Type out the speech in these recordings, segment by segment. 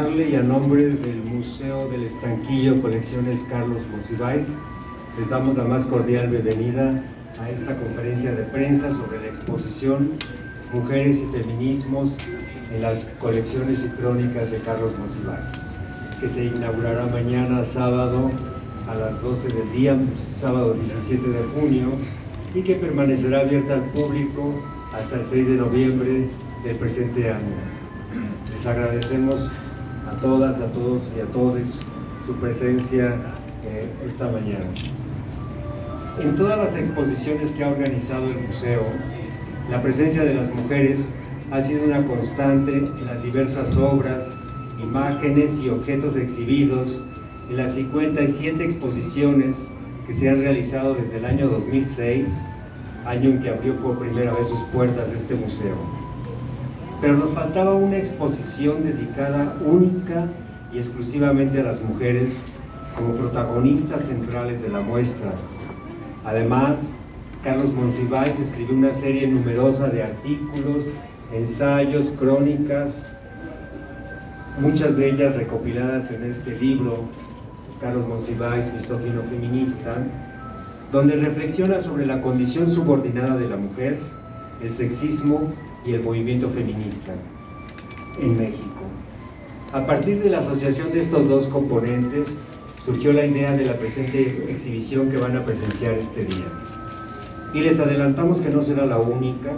saludarle y a nombre del Museo del Estanquillo Colecciones Carlos Monsiváis les damos la más cordial bienvenida a esta conferencia de prensa sobre la exposición Mujeres y Feminismos en las colecciones y crónicas de Carlos Monsiváis, que se inaugurará mañana sábado a las 12 del día, sábado 17 de junio, y que permanecerá abierta al público hasta el 6 de noviembre del presente año. Les agradecemos a todas, a todos y a todos su presencia esta mañana. En todas las exposiciones que ha organizado el museo, la presencia de las mujeres ha sido una constante en las diversas obras, imágenes y objetos exhibidos en las 57 exposiciones que se han realizado desde el año 2006, año en que abrió por primera vez sus puertas este museo. Pero nos faltaba una exposición dedicada única y exclusivamente a las mujeres como protagonistas centrales de la muestra. Además, Carlos Monsiváis escribió una serie numerosa de artículos, ensayos, crónicas, muchas de ellas recopiladas en este libro, Carlos Monsiváis, misógino feminista, donde reflexiona sobre la condición subordinada de la mujer, el sexismo y el movimiento feminista en México. A partir de la asociación de estos dos componentes surgió la idea de la presente exhibición que van a presenciar este día. Y les adelantamos que no será la única,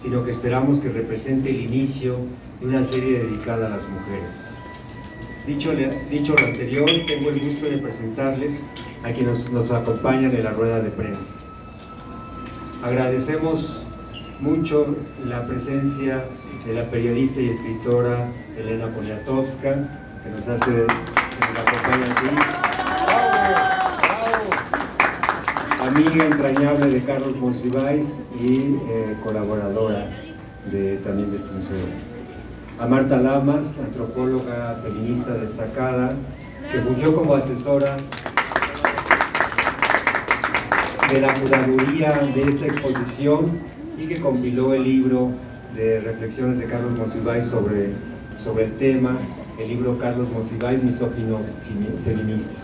sino que esperamos que represente el inicio de una serie dedicada a las mujeres. Dicho lo anterior, tengo el gusto de presentarles a quienes nos acompañan en la rueda de prensa. Agradecemos mucho la presencia de la periodista y escritora Elena Poniatowska, que nos acompaña aquí. Amiga entrañable de Carlos Monsiváis y colaboradora también de este museo. A Marta Lamas, antropóloga feminista destacada, que fungió como asesora de la curaduría de esta exposición y que compiló el libro de reflexiones de Carlos Monsiváis sobre el tema, el libro Carlos Monsiváis, misógino feminista.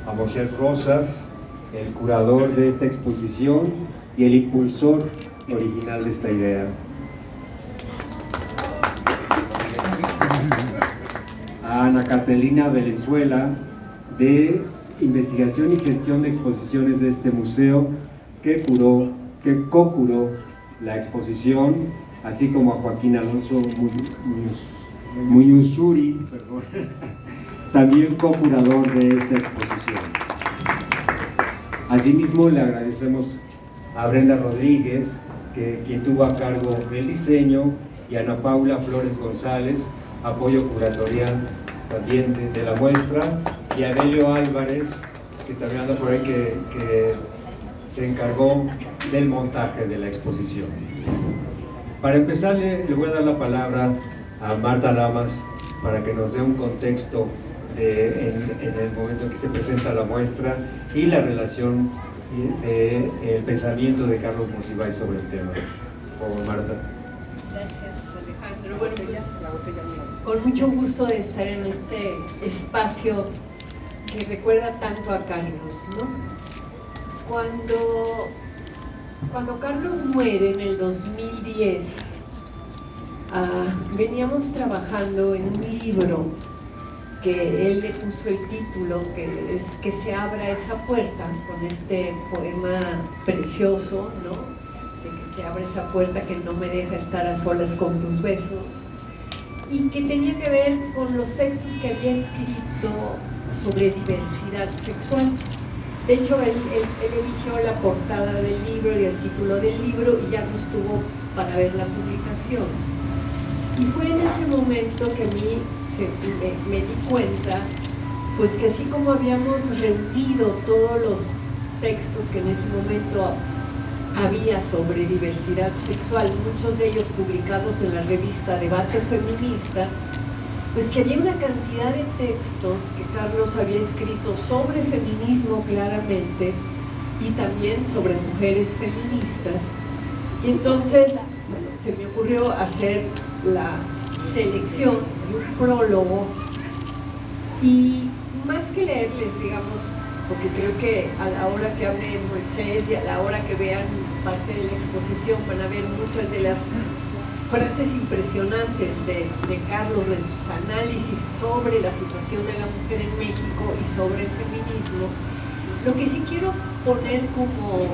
A Moisés Rosas, el curador de esta exposición y el impulsor original de esta idea. A Ana Catalina Valenzuela, de investigación y gestión de exposiciones de este museo, que co-curó la exposición, así como a Joaquín Alonso Muyusuri, también co-curador de esta exposición. Asimismo, le agradecemos a Brenda Rodríguez, quien tuvo a cargo el diseño, y a Ana Paula Flores González, apoyo curatorial también de la muestra, y a Belio Álvarez, que también anda por ahí, que se encargó del montaje de la exposición. Para empezar, le voy a dar la palabra a Marta Lamas para que nos dé un contexto en el momento en que se presenta la muestra y la relación del pensamiento de Carlos Monsiváis sobre el tema. Por favor, Marta. Gracias, Alejandro. Bueno, pues, con mucho gusto de estar en este espacio que recuerda tanto a Carlos, ¿no? Cuando Carlos muere en el 2010, veníamos trabajando en un libro que él le puso el título, que es Que se abra esa puerta, con este poema precioso, ¿no? De que se abra esa puerta que no me deja estar a solas con tus besos, y que tenía que ver con los textos que había escrito sobre diversidad sexual. De hecho, él eligió la portada del libro y el título del libro y ya no estuvo para ver la publicación. Y fue en ese momento que a mí me di cuenta, pues que así como habíamos reunido todos los textos que en ese momento había sobre diversidad sexual, muchos de ellos publicados en la revista Debate Feminista, pues que había una cantidad de textos que Carlos había escrito sobre feminismo claramente y también sobre mujeres feministas. Y entonces, bueno, se me ocurrió hacer la selección y un prólogo, y más que leerles, digamos, porque creo que a la hora que hable Moisés y a la hora que vean parte de la exposición van a ver muchas de las frases impresionantes de Carlos, de sus análisis sobre la situación de la mujer en México y sobre el feminismo. Lo que sí quiero poner como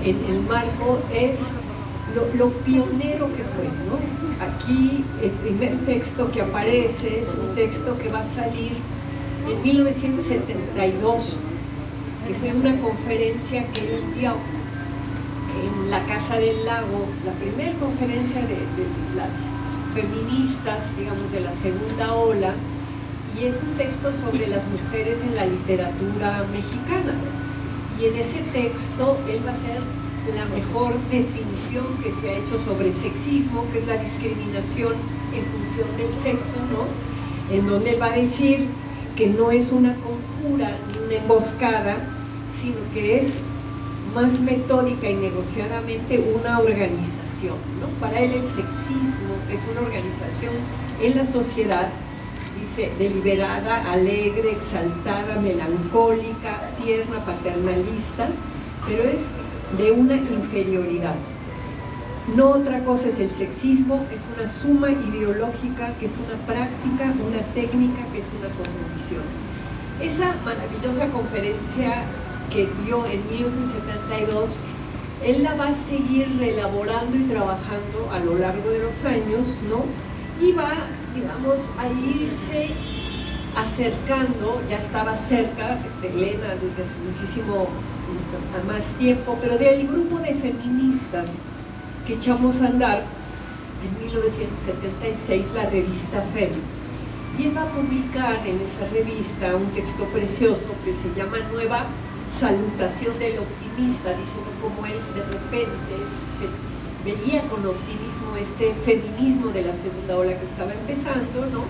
en el marco es lo pionero que fue, ¿no? Aquí el primer texto que aparece es un texto que va a salir en 1972, que fue una conferencia que él dio en la Casa del Lago, la primera conferencia de las feministas, digamos, de la segunda ola, y es un texto sobre las mujeres en la literatura mexicana. Y en ese texto él va a hacer la mejor definición que se ha hecho sobre sexismo, que es la discriminación en función del sexo, ¿no? En donde él va a decir que no es una conjura ni una emboscada, sino que es más metódica y negociadamente una organización, ¿no? Para él el sexismo es una organización en la sociedad, dice, deliberada, alegre, exaltada, melancólica, tierna, paternalista, pero es de una inferioridad. No otra cosa es el sexismo, es una suma ideológica, que es una práctica, una técnica, que es una cosmovisión. Esa maravillosa conferencia que dio en 1972, él la va a seguir reelaborando y trabajando a lo largo de los años, ¿no? Y va, digamos, a irse acercando, ya estaba cerca de Elena desde hace muchísimo más tiempo, pero del grupo de feministas que echamos a andar en 1976 la revista Fem. Y él va a publicar en esa revista un texto precioso que se llama Nueva Salutación del Optimista, diciendo cómo él de repente se veía con optimismo este feminismo de la segunda ola que estaba empezando, ¿no?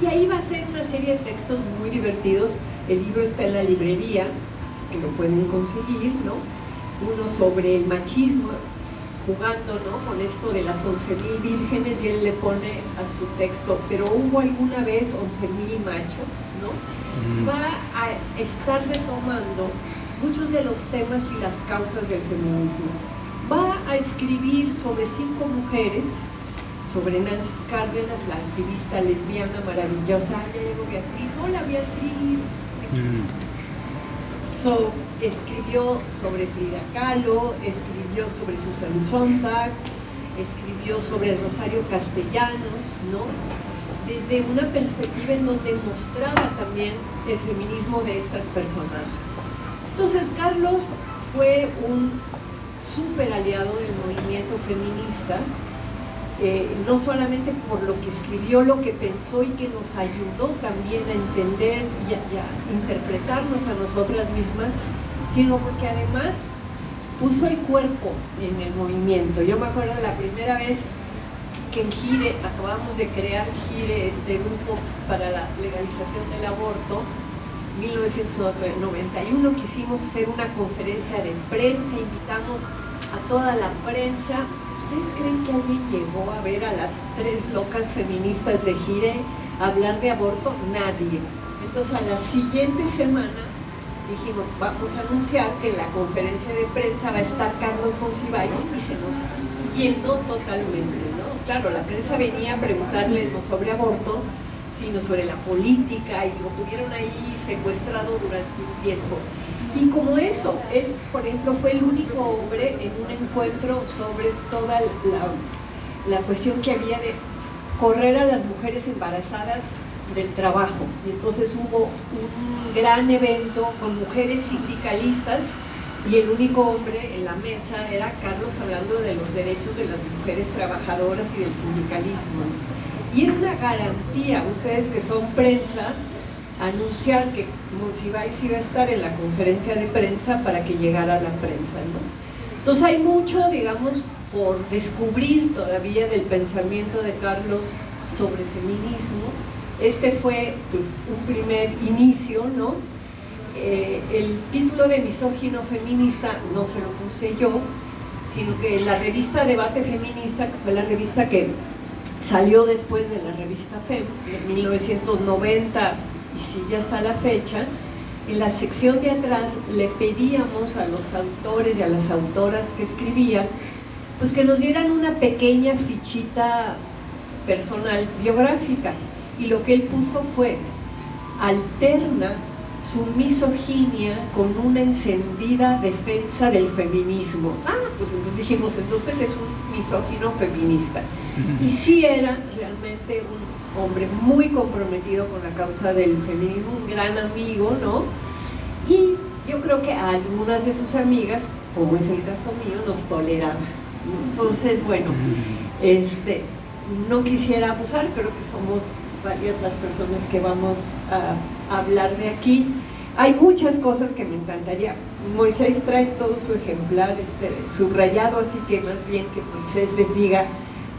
Y ahí va a ser una serie de textos muy divertidos. El libro está en la librería, así que lo pueden conseguir, ¿no? Uno sobre el machismo, jugando, ¿no?, con esto de las 11,000 vírgenes, y él le pone a su texto, pero hubo alguna vez 11,000 machos, ¿no? Va a estar retomando muchos de los temas y las causas del feminismo. Va a escribir sobre 5 mujeres, sobre Nancy Cárdenas, la activista lesbiana maravillosa. Ya llegó Beatriz. Hola, Beatriz. Escribió sobre Frida Kahlo, escribió sobre Susan Sontag, escribió sobre Rosario Castellanos, ¿no? Desde una perspectiva en donde mostraba también el feminismo de estas personajes. Entonces, Carlos fue un súper aliado del movimiento feminista, no solamente por lo que escribió, lo que pensó, y que nos ayudó también a entender y a interpretarnos a nosotras mismas, sino porque además puso el cuerpo en el movimiento. Yo me acuerdo la primera vez que en Gire, acabamos de crear Gire, este grupo para la legalización del aborto, 1991, quisimos hacer una conferencia de prensa, invitamos a toda la prensa. ¿Ustedes creen que alguien llegó a ver a las 3 locas feministas de Gire hablar de aborto? Nadie. Entonces, a la siguiente semana dijimos, vamos a anunciar que en la conferencia de prensa va a estar Carlos Monsiváis, y se nos llenó totalmente, ¿no? Claro, la prensa venía a preguntarle no sobre aborto, sino sobre la política, y lo tuvieron ahí secuestrado durante un tiempo. Y como eso, él, por ejemplo, fue el único hombre en un encuentro sobre toda la cuestión que había de correr a las mujeres embarazadas del trabajo. Y entonces hubo un gran evento con mujeres sindicalistas, y el único hombre en la mesa era Carlos, hablando de los derechos de las mujeres trabajadoras y del sindicalismo. Y era una garantía, ustedes que son prensa, anunciar que Monsiváis iba a estar en la conferencia de prensa para que llegara a la prensa, ¿no? Entonces hay mucho, digamos, por descubrir todavía del pensamiento de Carlos sobre feminismo. Este fue, pues, un primer inicio, ¿no? El título de Misógino Feminista no se lo puse yo, sino que la revista Debate Feminista, que fue la revista que salió después de la revista FEM, en 1990, y sigue hasta la fecha. En la sección de atrás le pedíamos a los autores y a las autoras que escribían, pues que nos dieran una pequeña fichita personal biográfica, y lo que él puso fue: alterna su misoginia con una encendida defensa del feminismo. Pues entonces dijimos, entonces es un misógino feminista. Y sí era realmente un hombre muy comprometido con la causa del feminismo, un gran amigo, ¿no? Y yo creo que a algunas de sus amigas, como es el caso mío, nos toleraba. Entonces, bueno, no quisiera abusar, creo que somos varias las personas que vamos a hablar de aquí. Hay muchas cosas que me encantaría. Moisés trae todo su ejemplar subrayado, así que más bien que Moisés les diga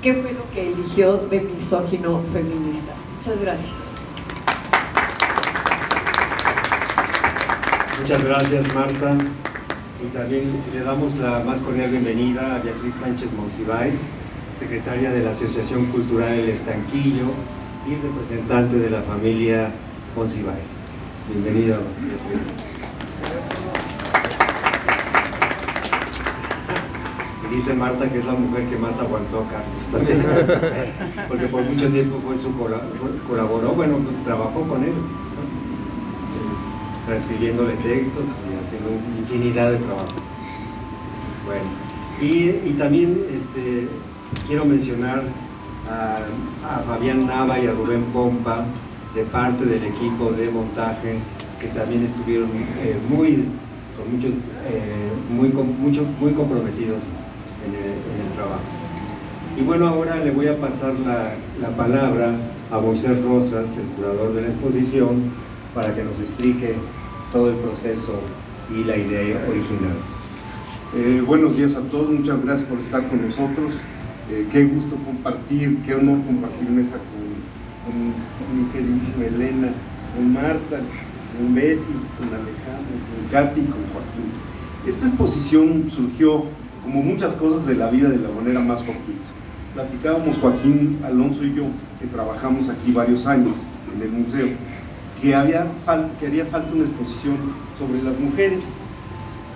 qué fue lo que eligió de misógino feminista. Muchas gracias. Muchas gracias, Marta. Y también le damos la más cordial bienvenida a Beatriz Sánchez Monsiváis, secretaria de la Asociación Cultural El Estanquillo y representante de la familia Monsiváis. Bienvenida, Beatriz. Y dice Marta que es la mujer que más aguantó a Carlos también, porque por mucho tiempo fue colaboró, bueno, trabajó con él, transcribiéndole textos y haciendo infinidad de trabajos. Bueno, y también quiero mencionar a Fabián Nava y a Rubén Pompa, de parte del equipo de montaje, que también estuvieron muy comprometidos en el trabajo. Y bueno, ahora le voy a pasar la palabra a Moisés Rosas, el curador de la exposición, para que nos explique todo el proceso y la idea original. Buenos días a todos, muchas gracias por estar con nosotros. Qué gusto compartir, qué honor compartir mesa con mi queridísima Elena, con Marta, con Betty, con Alejandro, con Katy y con Joaquín. Esta exposición surgió, como muchas cosas de la vida, de la manera más fortuita. Platicábamos Joaquín Alonso y yo, que trabajamos aquí varios años en el museo, que haría falta una exposición sobre las mujeres.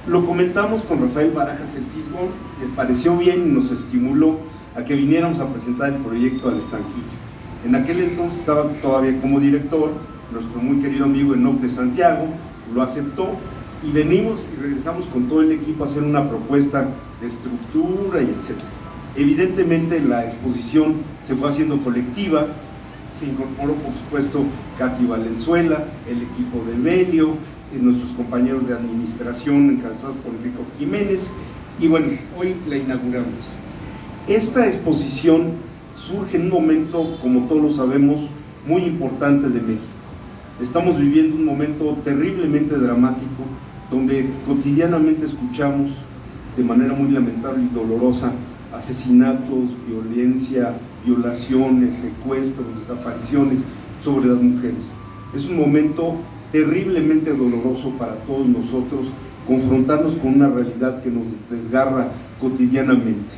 Lo comentamos con Rafael Barajas el Fisgón, le pareció bien y nos estimuló a que viniéramos a presentar el proyecto al Estanquillo. En aquel entonces estaba todavía como director nuestro muy querido amigo Enoc de Santiago, lo aceptó y venimos y regresamos con todo el equipo a hacer una propuesta de estructura y etcétera. Evidentemente la exposición se fue haciendo colectiva, se incorporó por supuesto Katy Valenzuela, el equipo de Belio, nuestros compañeros de administración encabezados por Enrico Jiménez, y bueno, hoy la inauguramos. Esta exposición surge en un momento, como todos lo sabemos, muy importante de México. Estamos viviendo un momento terriblemente dramático, donde cotidianamente escuchamos de manera muy lamentable y dolorosa asesinatos, violencia, violaciones, secuestros, desapariciones sobre las mujeres. Es un momento terriblemente doloroso para todos nosotros confrontarnos con una realidad que nos desgarra cotidianamente.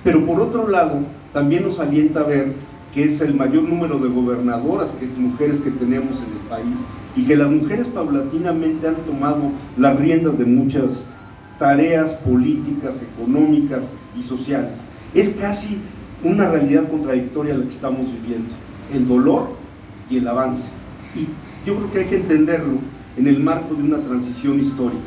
Pero por otro lado, también nos alienta a ver que es el mayor número de gobernadoras, mujeres que tenemos en el país, y que las mujeres paulatinamente han tomado las riendas de muchas tareas políticas, económicas y sociales. Es casi una realidad contradictoria la que estamos viviendo, el dolor y el avance. Y yo creo que hay que entenderlo en el marco de una transición histórica.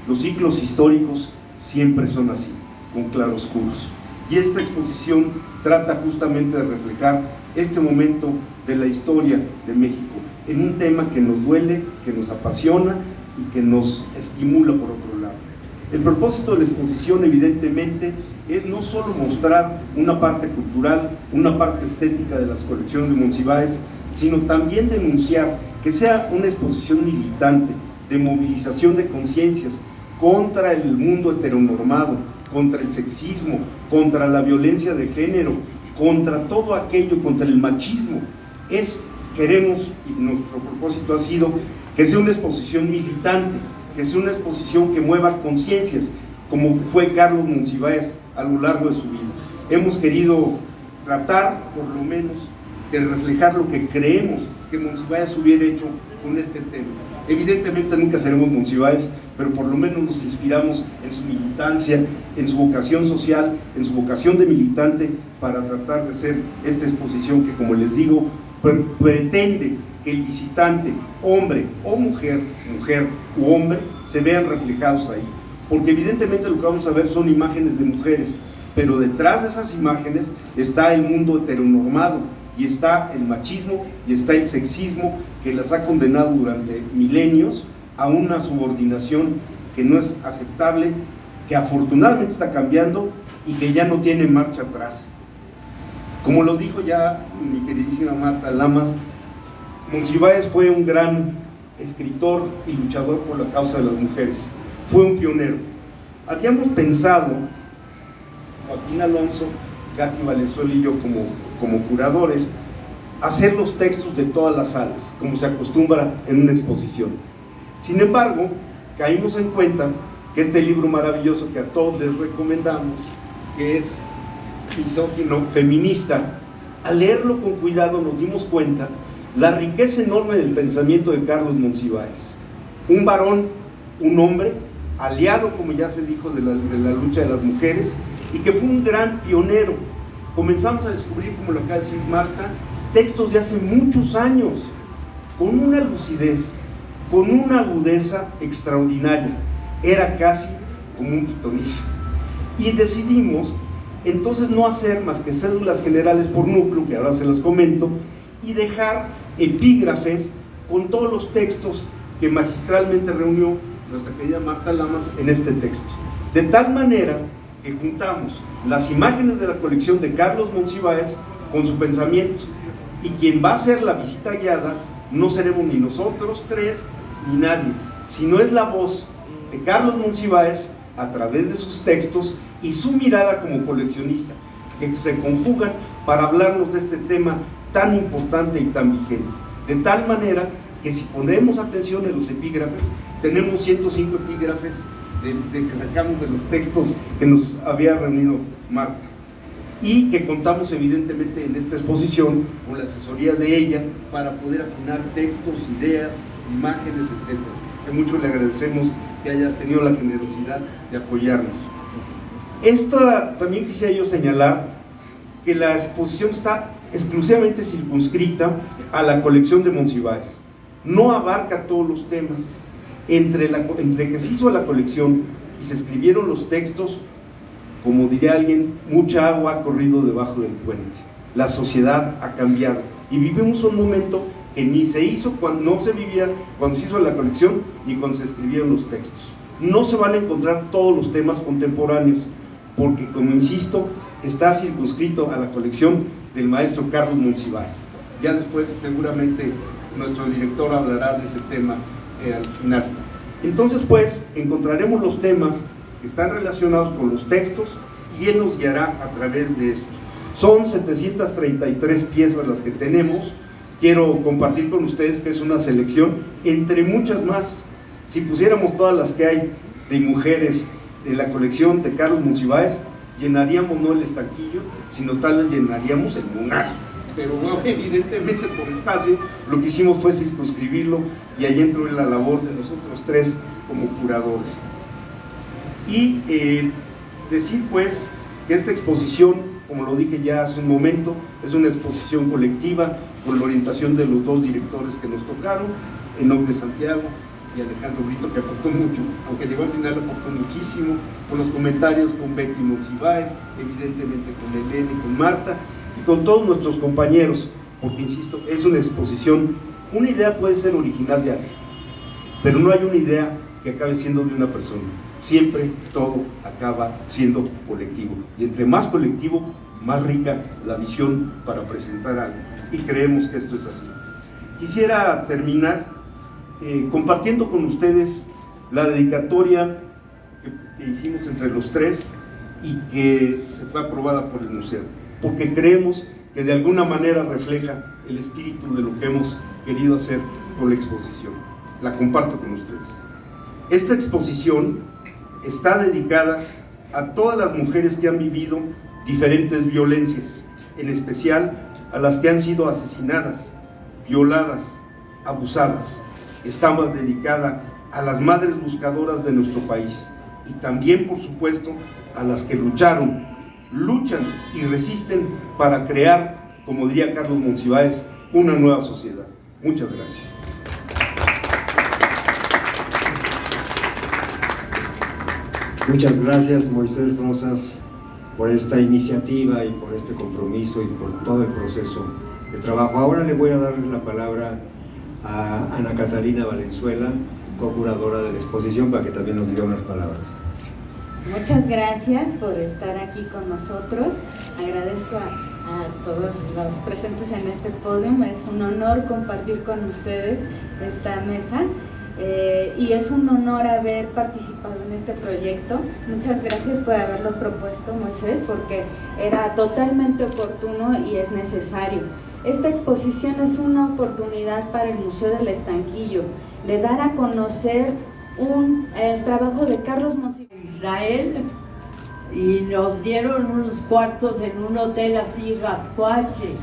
Los ciclos históricos siempre son así, con claroscuros. Y esta exposición trata justamente de reflejar este momento de la historia de México, en un tema que nos duele, que nos apasiona y que nos estimula por otro lado. El propósito de la exposición, evidentemente, es no solo mostrar una parte cultural, una parte estética de las colecciones de Monsiváis, sino también denunciar que sea una exposición militante, de movilización de conciencias contra el mundo heteronormado, contra el sexismo, contra la violencia de género, contra todo aquello, contra el machismo. Queremos, y nuestro propósito ha sido, que sea una exposición militante, que sea una exposición que mueva conciencias, como fue Carlos Monsiváis a lo largo de su vida. Hemos querido tratar por lo menos de reflejar lo que creemos que Monsiváis hubiera hecho con este tema. Evidentemente nunca seremos Monsiváis, pero por lo menos nos inspiramos en su militancia, en su vocación social, en su vocación de militante, para tratar de hacer esta exposición que, como les digo, pretende que el visitante, hombre o mujer, mujer u hombre, se vean reflejados ahí. Porque evidentemente lo que vamos a ver son imágenes de mujeres, pero detrás de esas imágenes está el mundo heteronormado, y está el machismo, y está el sexismo, que las ha condenado durante milenios a una subordinación que no es aceptable, que afortunadamente está cambiando y que ya no tiene marcha atrás. Como lo dijo ya mi queridísima Marta Lamas, Monsiváis fue un gran escritor y luchador por la causa de las mujeres, fue un pionero. Habíamos pensado, Joaquín Alonso, Katy Valenzuela y yo como curadores, hacer los textos de todas las salas, como se acostumbra en una exposición. Sin embargo, caímos en cuenta que este libro maravilloso que a todos les recomendamos, que es misógino, feminista, al leerlo con cuidado nos dimos cuenta la riqueza enorme del pensamiento de Carlos Monsiváis, un varón, un hombre, aliado, como ya se dijo, de la lucha de las mujeres, y que fue un gran pionero. Comenzamos a descubrir, como lo acaba de decir Marta, textos de hace muchos años, con una lucidez, con una agudeza extraordinaria, era casi como un pitonizo. Y decidimos entonces no hacer más que cédulas generales por núcleo, que ahora se las comento, y dejar epígrafes con todos los textos que magistralmente reunió nuestra querida Marta Lamas en este texto. De tal manera que juntamos las imágenes de la colección de Carlos Monsiváis con su pensamiento, y quien va a hacer la visita guiada no seremos ni nosotros tres ni nadie, sino es la voz de Carlos Monsiváis a través de sus textos y su mirada como coleccionista, que se conjugan para hablarnos de este tema tan importante y tan vigente. De tal manera que si ponemos atención en los epígrafes, tenemos 105 epígrafes de que sacamos de los textos que nos había reunido Marta, y que contamos evidentemente en esta exposición con la asesoría de ella para poder afinar textos, ideas, imágenes, etc. Que mucho le agradecemos que haya tenido la generosidad de apoyarnos. También quisiera yo señalar que la exposición está exclusivamente circunscrita a la colección de Monsiváis, no abarca todos los temas. Entre que se hizo la colección y se escribieron los textos, como diría alguien, mucha agua ha corrido debajo del puente. La sociedad ha cambiado y vivimos un momento que ni se hizo cuando se hizo la colección, ni cuando se escribieron los textos. No se van a encontrar todos los temas contemporáneos, porque, como insisto, está circunscrito a la colección del maestro Carlos Monsiváis. Ya después seguramente nuestro director hablará de ese tema al final. Entonces, pues, encontraremos los temas que están relacionados con los textos y él nos guiará a través de esto. Son 733 piezas las que tenemos. Quiero compartir con ustedes que es una selección entre muchas más. Si pusiéramos todas las que hay de mujeres de la colección de Carlos Monsiváis, llenaríamos no el estanquillo, sino tal vez llenaríamos el lunar. Pero bueno, evidentemente por espacio lo que hicimos fue circunscribirlo, y ahí entró en la labor de nosotros tres como curadores. Y decir pues que esta exposición, como lo dije ya hace un momento, es una exposición colectiva con la orientación de los dos directores que nos tocaron, Enoc de Santiago y Alejandro Brito, que aportó mucho, aunque llegó al final aportó muchísimo, con los comentarios con Betty Monsiváis, evidentemente con Elena y con Marta, y con todos nuestros compañeros, porque insisto, es una exposición. Una idea puede ser original de alguien, pero no hay una idea que acabe siendo de una persona. Siempre todo acaba siendo colectivo, y entre más colectivo, más rica la visión para presentar algo, y creemos que esto es así. Quisiera terminar compartiendo con ustedes la dedicatoria que hicimos entre los tres y que se fue aprobada por el museo, porque creemos que de alguna manera refleja el espíritu de lo que hemos querido hacer con la exposición. La comparto con ustedes. Esta exposición está dedicada a todas las mujeres que han vivido diferentes violencias, en especial a las que han sido asesinadas, violadas, abusadas. Está más dedicada a las madres buscadoras de nuestro país y también, por supuesto, a las que luchan y resisten para crear, como diría Carlos Monsiváis, una nueva sociedad. Muchas gracias. Muchas gracias, Moisés Rosas, por esta iniciativa y por este compromiso y por todo el proceso de trabajo. Ahora le voy a dar la palabra a Ana Catalina Valenzuela, co-curadora de la exposición, para que también nos diga unas palabras. Muchas gracias por estar aquí con nosotros. Agradezco a todos los presentes en este podio. Es un honor compartir con ustedes esta mesa. Y es un honor haber participado en este proyecto. Muchas gracias por haberlo propuesto, Moisés, porque era totalmente oportuno y es necesario. Esta exposición es una oportunidad para el Museo del Estanquillo de dar a conocer el trabajo de Carlos Monsiváis Israel, y nos dieron unos cuartos en un hotel así rascuache,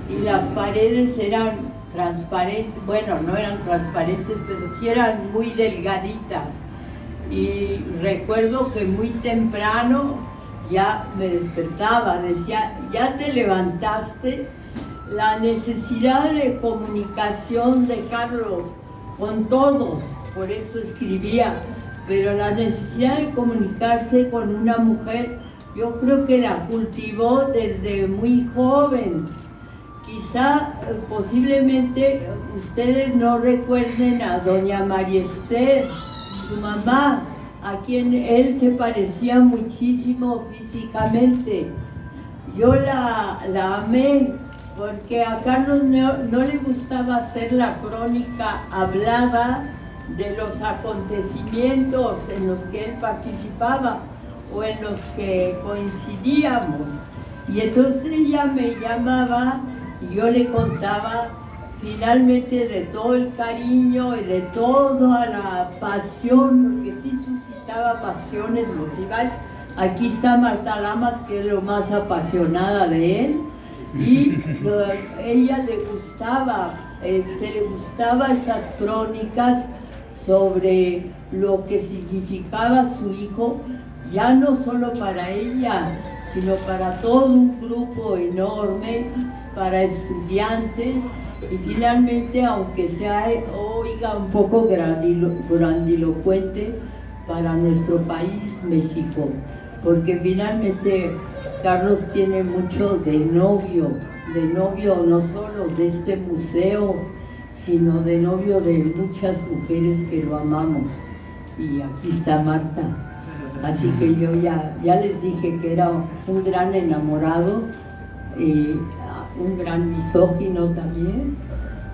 y las paredes eran transparentes, bueno, no eran transparentes, pero sí eran muy delgaditas. Y recuerdo que muy temprano ya me despertaba, decía, ¿ya te levantaste? La necesidad de comunicación de Carlos con todos, por eso escribía, pero la necesidad de comunicarse con una mujer, yo creo que la cultivó desde muy joven. Quizá, posiblemente, ustedes no recuerden a doña María Esther, su mamá, a quien él se parecía muchísimo físicamente. Yo la amé, porque a Carlos no le gustaba hacer la crónica hablada de los acontecimientos en los que él participaba o en los que coincidíamos. Y entonces ella me llamaba y yo le contaba finalmente de todo el cariño y de toda la pasión, porque sí suscitaba pasiones Monsiváis. Aquí está Marta Lamas, que es lo más apasionada de él, y ella le gustaba esas crónicas sobre lo que significaba su hijo, ya no solo para ella, sino para todo un grupo enorme, para estudiantes, y finalmente, aunque sea oiga un poco grandilocuente, para nuestro país, México, porque finalmente Carlos tiene mucho de novio no solo de este museo, sino de novio de muchas mujeres que lo amamos. Y aquí está Marta. Así que yo ya les dije que era un gran enamorado, un gran misógino también,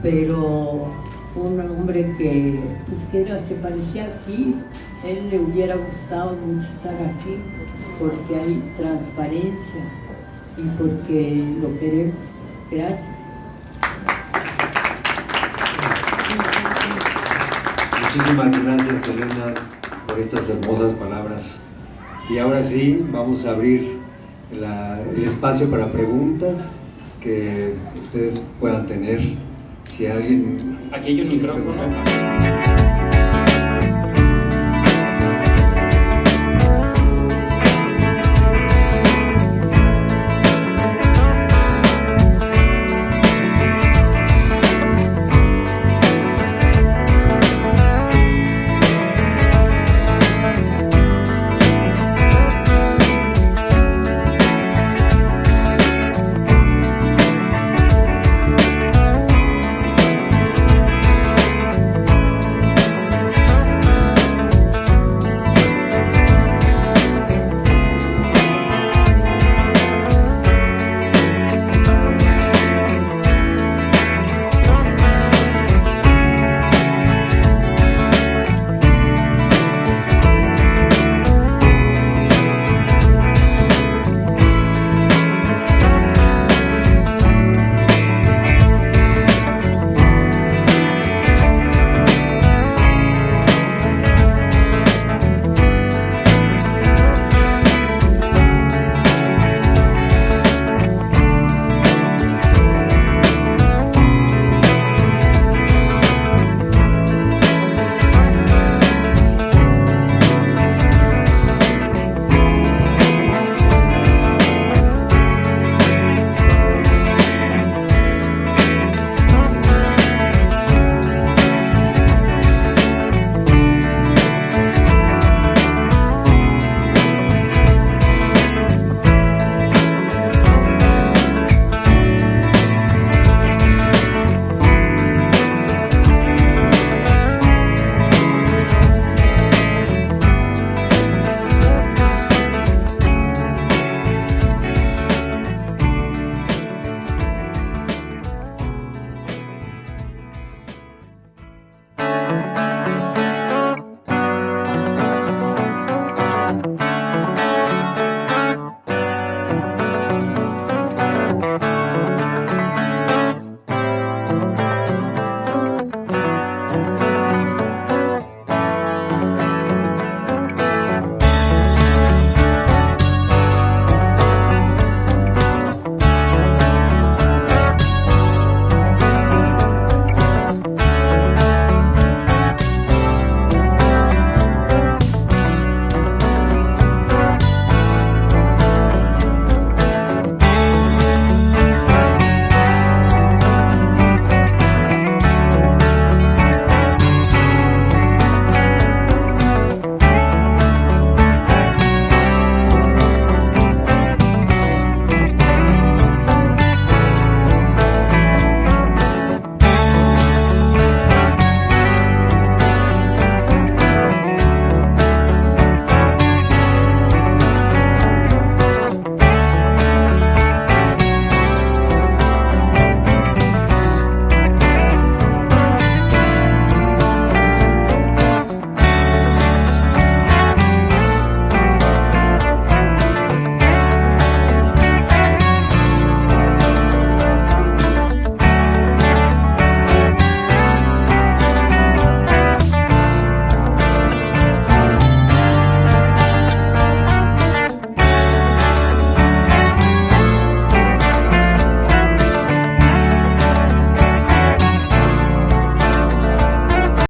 pero un hombre que se parecía aquí. Él le hubiera gustado mucho estar aquí porque hay transparencia y porque lo queremos. Gracias. Muchísimas gracias, Elena, por estas hermosas palabras. Y ahora sí, vamos a abrir el espacio para preguntas que ustedes puedan tener. Si alguien... Aquí hay un micrófono.